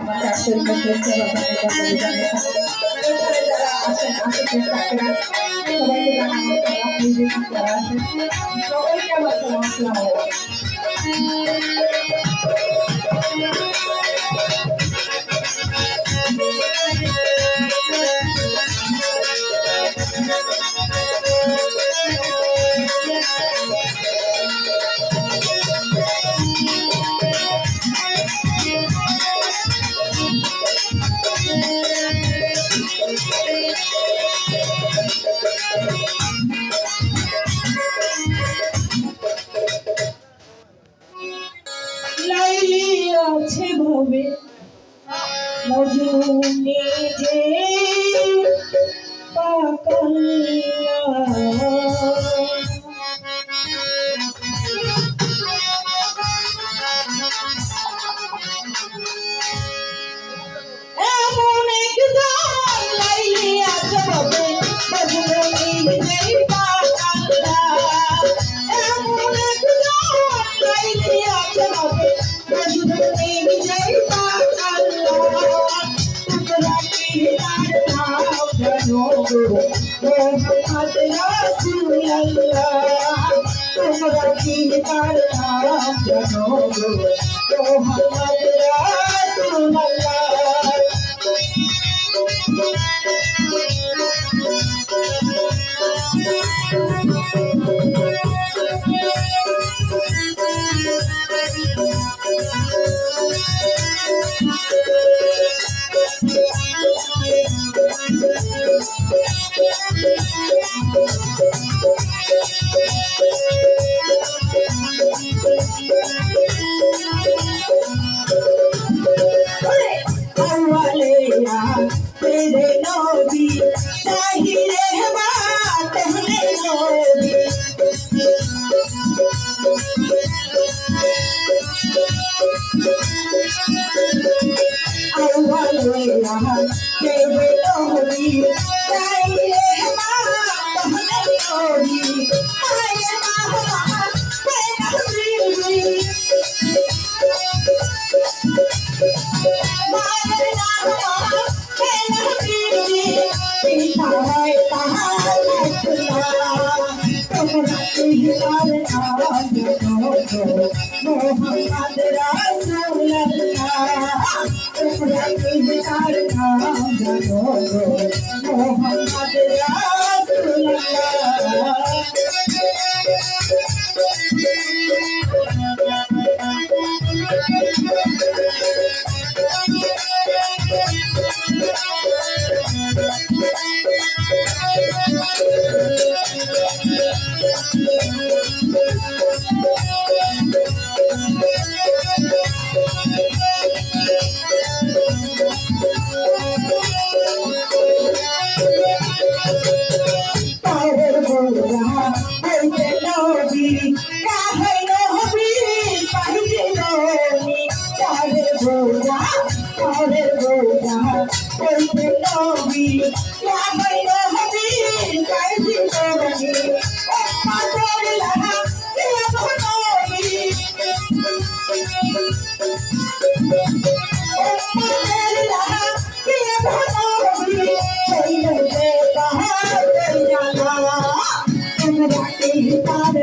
আমার শাশুড়ি করতেছে যারা আসেন আশেকের কাকেরা সবাইকে জানাবো আপনি যে যারা আছেন সবাইকে আমার সালাম আসসালামু আছে ভবে মজুনে যে পাকাল্লা এমন একজন লাইলি আছে ভবে মজুনে যে পাকাল্লা এমন একজন লাইলি আছে ভবে Muhammad Rasulullah, tumhara deen par naam jano, Muhammad Rasulullah. तेरे नबी ताहिरे बात हमने नबी अव्वले यहाँ तेरे नबी ताहिरे बात हमने नबी आये मामा तेरा बीवी मारे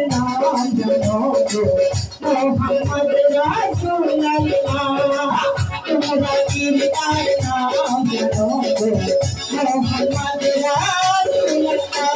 नामा Muhammad Rasulullah, Muhammad Rasulullah